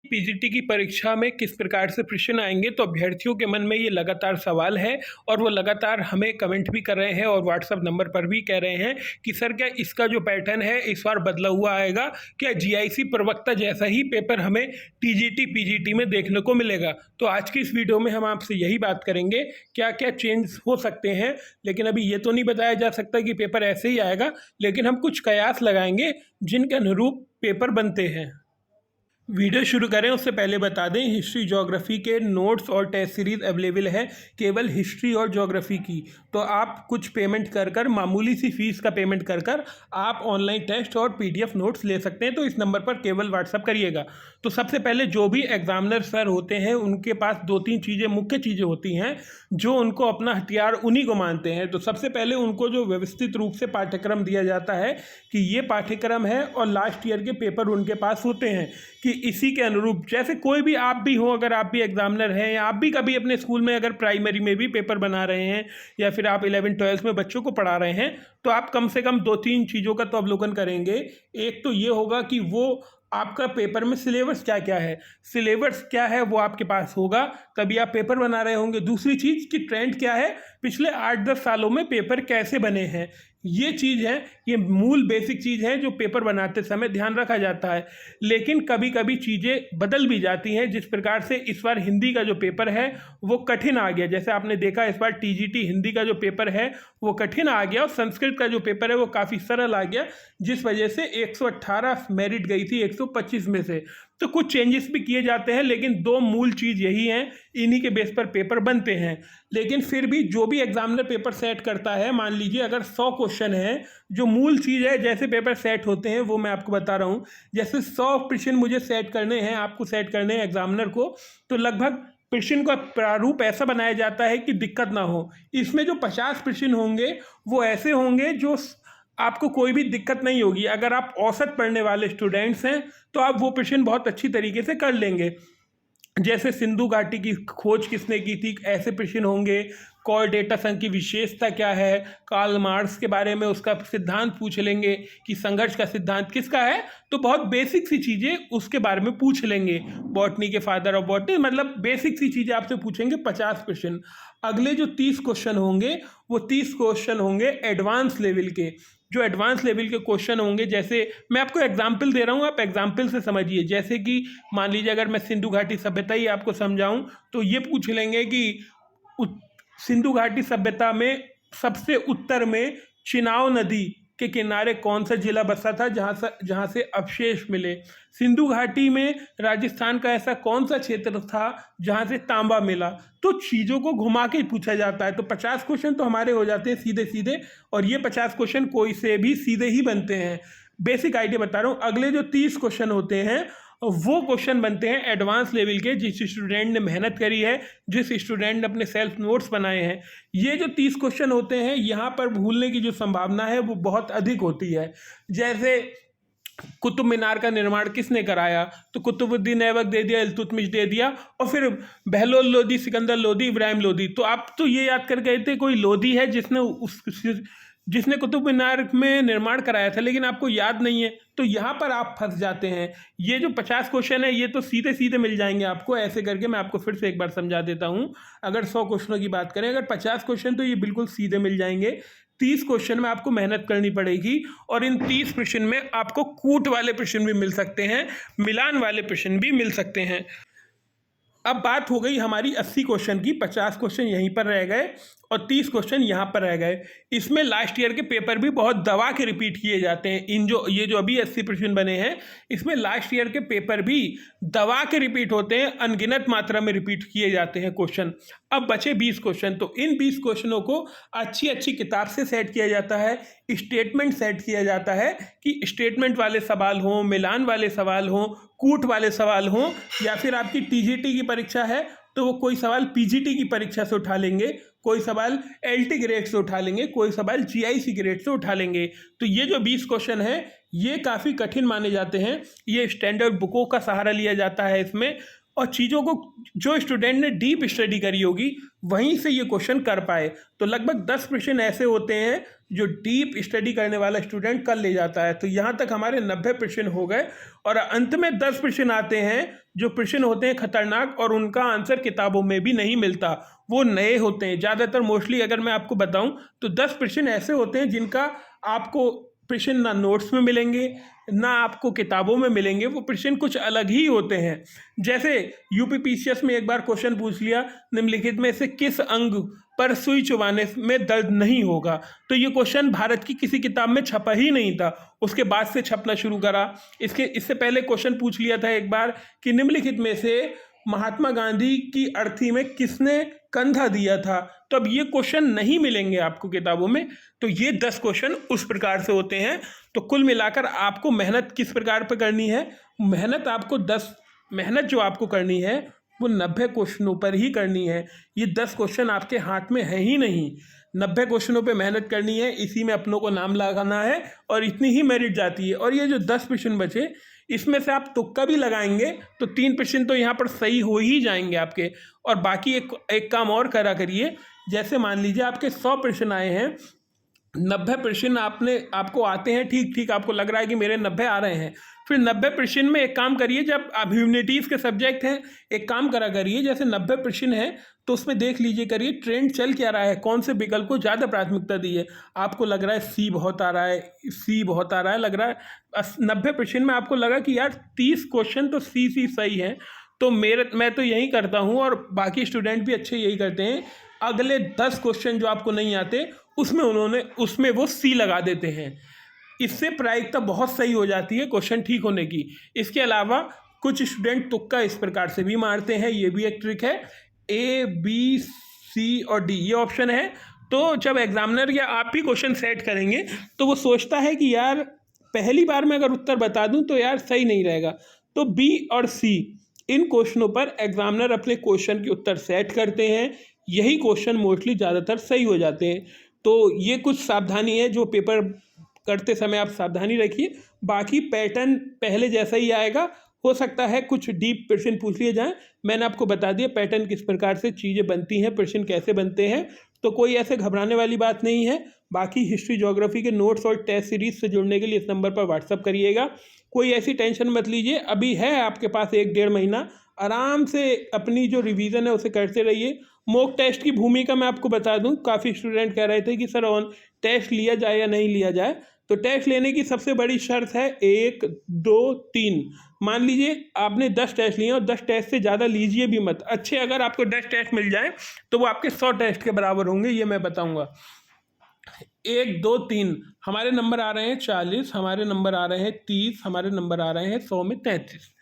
PGT की परीक्षा में किस प्रकार से प्रश्न आएंगे, तो अभ्यर्थियों के मन में ये लगातार सवाल है और वो लगातार हमें कमेंट भी कर रहे हैं और व्हाट्सएप नंबर पर भी कह रहे हैं कि सर क्या इसका जो पैटर्न है इस बार बदला हुआ आएगा, क्या जीआईसी प्रवक्ता जैसा ही पेपर हमें टीजीटी पीजीटी में देखने को मिलेगा। तो आज की इस वीडियो में हम आपसे यही बात करेंगे क्या क्या चेंज हो सकते हैं। लेकिन अभी ये तो नहीं बताया जा सकता कि पेपर ऐसे ही आएगा, लेकिन हम कुछ कयास लगाएंगे जिनके अनुरूप पेपर बनते हैं। वीडियो शुरू करें उससे पहले बता दें, हिस्ट्री ज्योग्राफी के नोट्स और टेस्ट सीरीज़ अवेलेबल है केवल हिस्ट्री और ज्योग्राफी की। तो आप कुछ पेमेंट कर मामूली सी फीस का पेमेंट कर आप ऑनलाइन टेस्ट और पीडीएफ नोट्स ले सकते हैं। तो इस नंबर पर केवल व्हाट्सअप करिएगा। तो सबसे पहले जो भी एग्जामिनर सर होते हैं उनके पास दो तीन चीज़ें मुख्य चीज़ें होती हैं जो उनको अपना हथियार उन्हीं को मानते हैं। तो सबसे पहले उनको जो व्यवस्थित रूप से पाठ्यक्रम दिया जाता है कि ये पाठ्यक्रम है और लास्ट ईयर के पेपर उनके पास होते हैं कि इसी के अनुरूप, जैसे कोई भी आप भी हो, अगर आप भी एग्जामिनर हैं या आप भी कभी अपने स्कूल में अगर प्राइमरी में भी पेपर बना रहे हैं या फिर आप 11-12 में बच्चों को पढ़ा रहे हैं, तो आप कम से कम दो तीन चीज़ों का तो अवलोकन करेंगे। एक तो ये होगा कि वो आपका पेपर में सिलेबस क्या क्या है, सिलेबस क्या है वो आपके पास होगा तभी आप पेपर बना रहे होंगे। दूसरी चीज़ कि ट्रेंड क्या है, पिछले 8-10 सालों में पेपर कैसे बने हैं, ये चीज़ है, ये मूल बेसिक चीज़ है जो पेपर बनाते समय ध्यान रखा जाता है। लेकिन कभी कभी चीज़ें बदल भी जाती हैं, जिस प्रकार से इस बार हिंदी का जो पेपर है वो कठिन आ गया। जैसे आपने देखा इस बार टीजीटी हिंदी का जो पेपर है वो कठिन आ गया और संस्कृत का जो पेपर है वो काफ़ी सरल आ गया, जिस वजह से 118 मेरिट गई थी 125 में से। तो कुछ चेंजेस भी किए जाते हैं, लेकिन दो मूल चीज़ यही हैं, इन्हीं के बेस पर पेपर बनते हैं। लेकिन फिर भी जो भी एग्जामिनर पेपर सेट करता है, मान लीजिए अगर 100 क्वेश्चन है, जो मूल चीज़ है जैसे पेपर सेट होते हैं वो मैं आपको बता रहा हूँ। जैसे 100 प्रश्न मुझे सेट करने हैं, आपको सेट करने हैं एग्जामिनर को, तो लगभग प्रश्न का प्रारूप ऐसा बनाया जाता है कि दिक्कत ना हो। इसमें जो 50 प्रश्न होंगे वो ऐसे होंगे जो आपको कोई भी दिक्कत नहीं होगी। अगर आप औसत पढ़ने वाले स्टूडेंट्स हैं तो आप वो प्रश्न बहुत अच्छी तरीके से कर लेंगे। जैसे सिंधु घाटी की खोज किसने की थी, ऐसे प्रश्न होंगे। कॉल डेटा संघ की विशेषता क्या है, कार्ल मार्क्स के बारे में उसका सिद्धांत पूछ लेंगे कि संघर्ष का सिद्धांत किसका है, तो बहुत बेसिक सी चीज़ें उसके बारे में पूछ लेंगे। बॉटनी के फादर ऑफ बॉटनी, मतलब बेसिक सी चीज़ें आपसे पूछेंगे 50 क्वेश्चन। अगले जो 30 क्वेश्चन होंगे वो 30 क्वेश्चन होंगे एडवांस लेवल के। जो एडवांस लेवल के क्वेश्चन होंगे, जैसे मैं आपको एग्जाम्पल दे रहा हूँ, आप एग्जाम्पल से समझिए। जैसे कि मान लीजिए अगर मैं सिंधु घाटी सभ्यता ही आपको समझाऊं तो ये पूछ लेंगे कि सिंधु घाटी सभ्यता में सबसे उत्तर में चिनाव नदी के किनारे कौन सा जिला बसा था जहाँ से अवशेष मिले। सिंधु घाटी में राजस्थान का ऐसा कौन सा क्षेत्र था जहाँ से तांबा मिला। तो चीज़ों को घुमा के पूछा जाता है। तो 50 क्वेश्चन तो हमारे हो जाते हैं सीधे सीधे, और ये 50 क्वेश्चन कोई से भी सीधे ही बनते हैं। बेसिक आइडिया बता रहा हूँ। अगले जो 30 क्वेश्चन होते हैं वो क्वेश्चन बनते हैं एडवांस लेवल के, जिस स्टूडेंट ने मेहनत करी है, जिस स्टूडेंट ने अपने सेल्फ नोट्स बनाए हैं। ये जो 30 क्वेश्चन होते हैं यहाँ पर भूलने की जो संभावना है वो बहुत अधिक होती है। जैसे कुतुब मीनार का निर्माण किसने कराया, तो कुतुबुद्दीन ऐबक दे दिया, इल्तुतमिश दे दिया, और फिर बहलोल लोदी, सिकंदर लोदी, इब्राहिम लोदी। तो आप तो ये याद कर गए थे कोई लोदी है जिसने कुतुब मीनार में निर्माण कराया था, लेकिन आपको याद नहीं है, तो यहाँ पर आप फंस जाते हैं। ये जो 50 क्वेश्चन है ये तो सीधे सीधे मिल जाएंगे आपको। ऐसे करके मैं आपको फिर से एक बार समझा देता हूँ। अगर 100 क्वेश्चनों की बात करें, अगर 50 क्वेश्चन तो ये बिल्कुल सीधे मिल जाएंगे। 30 क्वेश्चन में आपको मेहनत करनी पड़ेगी, और इन 30 प्रश्न में आपको कूट वाले प्रश्न भी मिल सकते हैं, मिलान वाले प्रश्न भी मिल सकते हैं। अब बात हो गई हमारी 80 क्वेश्चन की। 50 क्वेश्चन यहीं पर रह गए और 30 क्वेश्चन यहाँ पर रह गए। इसमें लास्ट ईयर के पेपर भी बहुत दबा के रिपीट किए जाते हैं। ये जो अभी 80 प्रश्न बने हैं, इसमें लास्ट ईयर के पेपर भी दबा के रिपीट होते हैं, अनगिनत मात्रा में रिपीट किए जाते हैं क्वेश्चन। अब बचे 20 क्वेश्चन, तो इन 20 क्वेश्चनों को अच्छी अच्छी किताब से सेट किया जाता है, स्टेटमेंट सेट किया जाता है कि स्टेटमेंट वाले सवाल हों, मिलान वाले सवाल हों, कूट वाले सवाल हों, या फिर आपकी टीजीटी की परीक्षा है तो वो कोई सवाल पीजीटी की परीक्षा से उठा लेंगे, कोई सवाल एलटी ग्रेड से उठा लेंगे, कोई सवाल जीआईसी ग्रेड से उठा लेंगे। तो ये जो 20 क्वेश्चन है ये काफ़ी कठिन माने जाते हैं। ये स्टैंडर्ड बुकों का सहारा लिया जाता है इसमें, और चीज़ों को जो स्टूडेंट ने डीप स्टडी करी होगी वहीं से ये क्वेश्चन कर पाए। तो लगभग 10 प्रश्न ऐसे होते हैं जो डीप स्टडी करने वाला स्टूडेंट कर ले जाता है। तो यहाँ तक हमारे 90 प्रश्न हो गए और अंत में 10 प्रश्न आते हैं जो प्रश्न होते हैं खतरनाक और उनका आंसर किताबों में भी नहीं मिलता, वो नए होते हैं ज़्यादातर। मोस्टली अगर मैं आपको बताऊं तो 10 प्रश्न ऐसे होते हैं जिनका आपको प्रश्न ना नोट्स में मिलेंगे ना आपको किताबों में मिलेंगे, वो प्रश्न कुछ अलग ही होते हैं। जैसे यूपीपीसीएस में एक बार क्वेश्चन पूछ लिया, निम्नलिखित में से किस अंग पर सुई चुभाने में दर्द नहीं होगा, तो ये क्वेश्चन भारत की किसी किताब में छपा ही नहीं था, उसके बाद से छपना शुरू करा। इससे पहले क्वेश्चन पूछ लिया था एक बार कि निम्नलिखित में से महात्मा गांधी की अर्थी में किसने कंधा दिया था, तो अब ये क्वेश्चन नहीं मिलेंगे आपको किताबों में। तो ये 10 क्वेश्चन उस प्रकार से होते हैं। तो कुल मिलाकर आपको मेहनत किस प्रकार पर करनी है, मेहनत जो आपको करनी है वो 90 क्वेश्चनों पर ही करनी है। ये 10 क्वेश्चन आपके हाथ में है ही नहीं, 90 क्वेश्चनों पे मेहनत करनी है, इसी में अपनों को नाम लगाना है और इतनी ही मेरिट जाती है। और ये जो 10 प्रश्न बचे इसमें से आप तुक्का भी लगाएंगे तो 3 प्रश्न तो यहाँ पर सही हो ही जाएंगे आपके। और बाकी एक काम और करा करिए, जैसे मान लीजिए आपके 100 प्रश्न आए हैं, 90 प्रश्न आपको आते हैं, ठीक ठीक आपको लग रहा है कि मेरे 90 आ रहे हैं, फिर 90 प्रश्न में एक काम करिए, जब आप ह्यूमैनिटीज़ के सब्जेक्ट हैं एक काम करा करिए, जैसे 90 प्रश्न है तो उसमें देख लीजिए करिए ट्रेंड चल क्या रहा है, कौन से विकल्प को ज़्यादा प्राथमिकता दी है। आपको लग रहा है सी बहुत आ रहा है, सी बहुत आ रहा है, लग रहा है 90 प्रश्न में आपको लगा कि यार 30 क्वेश्चन तो सी सही है, तो मैं तो यही करता हूँ और बाकी स्टूडेंट भी अच्छे यही करते हैं, अगले 10 क्वेश्चन जो आपको नहीं आते उसमें वो सी लगा देते हैं। इससे प्रायिकता बहुत सही हो जाती है क्वेश्चन ठीक होने की। इसके अलावा कुछ स्टूडेंट तुक्का इस प्रकार से भी मारते हैं, ये भी एक ट्रिक है। ए बी सी और डी ये ऑप्शन है, तो जब एग्जामिनर या आप भी क्वेश्चन सेट करेंगे तो वो सोचता है कि यार पहली बार में अगर उत्तर बता दूं तो यार सही नहीं रहेगा, तो बी और सी इन क्वेश्चनों पर एग्जामिनर अपने क्वेश्चन के उत्तर सेट करते हैं, यही क्वेश्चन मोस्टली ज़्यादातर सही हो जाते हैं। तो ये कुछ सावधानी है जो पेपर करते समय आप सावधानी रखिए, बाकी पैटर्न पहले जैसा ही आएगा। हो सकता है कुछ डीप प्रश्न पूछ लिए जाएं, मैंने आपको बता दिया पैटर्न किस प्रकार से चीज़ें बनती हैं, प्रश्न कैसे बनते हैं, तो कोई ऐसे घबराने वाली बात नहीं है। बाकी हिस्ट्री ज्योग्राफी के नोट्स और टेस्ट सीरीज से जुड़ने के लिए इस नंबर पर व्हाट्सअप करिएगा, कोई ऐसी टेंशन मत लीजिए, अभी है आपके पास 1-1.5 महीना, आराम से अपनी जो रिवीजन है उसे करते रहिए। मॉक टेस्ट की भूमिका मैं आपको बता दूं, काफ़ी स्टूडेंट कह रहे थे कि सर ऑन टेस्ट लिया जाए या नहीं लिया जाए, तो टेस्ट लेने की सबसे बड़ी शर्त है 1, 2, 3। मान लीजिए आपने 10 टेस्ट लिए और 10 टेस्ट से ज़्यादा लीजिए भी मत, अच्छे अगर आपको 10 टेस्ट मिल जाए तो वो आपके 100 टेस्ट के बराबर होंगे, ये मैं बताऊंगा। 1, 2, 3 हमारे नंबर आ रहे हैं 40, हमारे नंबर आ रहे हैं 30, हमारे नंबर आ रहे हैं 100 में 33।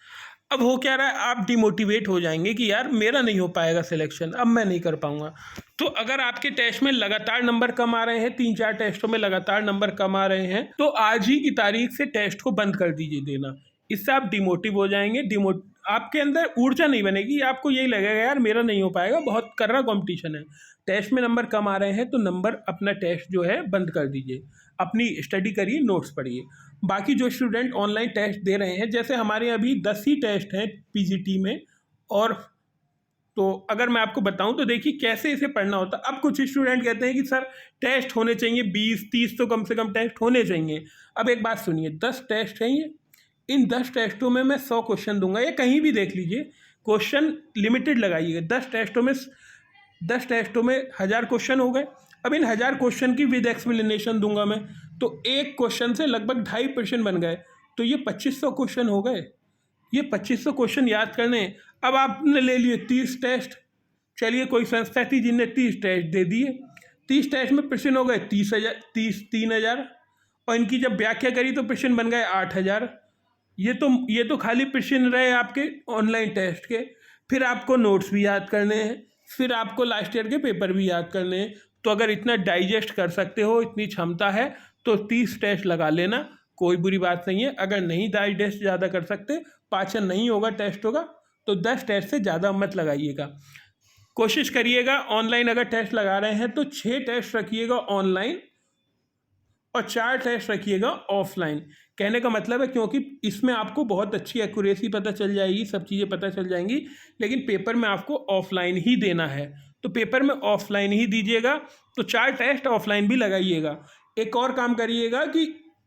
अब हो क्या रहा है, आप डिमोटिवेट हो जाएंगे कि यार मेरा नहीं हो पाएगा सिलेक्शन, अब मैं नहीं कर पाऊंगा। तो अगर आपके टेस्ट में लगातार नंबर कम आ रहे हैं, 3-4 टेस्टों में लगातार नंबर कम आ रहे हैं, तो आज ही की तारीख से टेस्ट को बंद कर दीजिए देना, इससे आप डिमोटिव हो जाएंगे। आपके अंदर ऊर्जा नहीं बनेगी, आपको यही लगेगा यार मेरा नहीं हो पाएगा, बहुत कर्रा कॉम्पिटिशन है। टेस्ट में नंबर कम आ रहे हैं तो नंबर अपना टेस्ट जो है बंद कर दीजिए, अपनी स्टडी करिए, नोट्स पढ़िए। बाकी जो स्टूडेंट ऑनलाइन टेस्ट दे रहे हैं, जैसे हमारे अभी 10 ही टेस्ट हैं पीजीटी में, और तो अगर मैं आपको बताऊं तो देखिए कैसे इसे पढ़ना होता है। अब कुछ स्टूडेंट कहते हैं कि सर टेस्ट होने चाहिए 20-30 तो कम से कम टेस्ट होने चाहिए। अब एक बात सुनिए, 10 टेस्ट हैं ये, इन 10 टेस्टों में मैं 100 क्वेश्चन दूंगा, या कहीं भी देख लीजिए क्वेश्चन लिमिटेड लगाइएगा। 10 टेस्टों में 1000 क्वेश्चन हो गए। अब इन 1000 क्वेश्चन की विद एक्सप्लेनेशन दूंगा मैं, तो एक क्वेश्चन से लगभग 2.5 प्रश्न बन गए, तो ये 2500 क्वेश्चन हो गए। ये 2500 क्वेश्चन याद करने। अब आपने ले लिए 30 टेस्ट, चलिए कोई संस्था थी जिनने 30 टेस्ट दे दिए, 30 टेस्ट में प्रश्न हो गए 3,000, और इनकी जब व्याख्या करी तो प्रश्न बन गए 8,000। ये तो खाली प्रश्न रहे आपके ऑनलाइन टेस्ट के। फिर आपको नोट्स भी याद करने हैं, फिर आपको लास्ट ईयर के पेपर भी याद करने हैं। तो अगर इतना डाइजेस्ट कर सकते हो, इतनी क्षमता है, तो 30 टेस्ट लगा लेना, कोई बुरी बात नहीं है। अगर नहीं डाइजेस्ट ज़्यादा कर सकते, पाचन नहीं होगा, टेस्ट होगा, तो 10 टेस्ट से ज़्यादा मत लगाइएगा। कोशिश करिएगा ऑनलाइन अगर टेस्ट लगा रहे हैं तो 6 टेस्ट रखिएगा ऑनलाइन और 4 टेस्ट रखिएगा ऑफलाइन। कहने का मतलब है क्योंकि इसमें आपको बहुत अच्छी एक्यूरेसी पता चल जाएगी, सब चीज़ें पता चल जाएंगी, लेकिन पेपर में आपको ऑफलाइन ही देना है, तो पेपर में ऑफलाइन ही दीजिएगा। तो 4 टेस्ट ऑफलाइन भी लगाइएगा। एक और काम करिएगा कि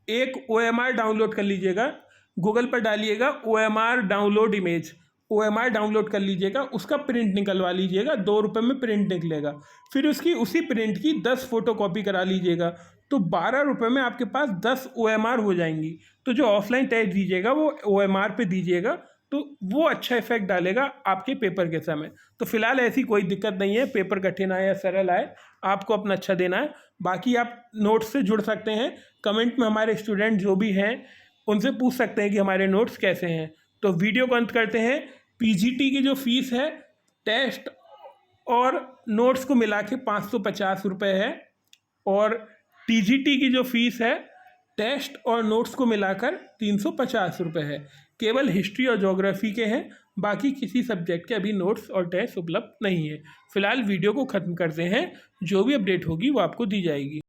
एक OMR डाउनलोड कर लीजिएगा, गूगल पर डालिएगा OMR download image, OMR download कर लीजिएगा, उसका प्रिंट निकलवा लीजिएगा, 2 रुपये में प्रिंट निकलेगा। फिर उसकी उसी प्रिंट की 10 फोटो कॉपी करा लीजिएगा, तो 12 रुपये में आपके पास 10 OMR हो जाएंगी। तो जो ऑफलाइन टेस्ट दीजिएगा वो OMR पे दीजिएगा, तो वो अच्छा इफेक्ट डालेगा आपके पेपर के समय। तो फिलहाल ऐसी कोई दिक्कत नहीं है, पेपर कठिन आए या सरल आए, आपको अपना अच्छा देना है। बाकी आप नोट्स से जुड़ सकते हैं, कमेंट में हमारे स्टूडेंट जो भी हैं उनसे पूछ सकते हैं कि हमारे नोट्स कैसे हैं। तो वीडियो को अंत करते हैं। PGT की जो फीस है टेस्ट और नोट्स को मिला के 550 रुपये है, और TGT की जो फीस है टेस्ट और नोट्स को मिलाकर 350 रुपये है। केवल हिस्ट्री और ज्योग्राफी के हैं, बाकी किसी सब्जेक्ट के अभी नोट्स और टेस्ट उपलब्ध नहीं है। फिलहाल वीडियो को ख़त्म करते हैं, जो भी अपडेट होगी वो आपको दी जाएगी।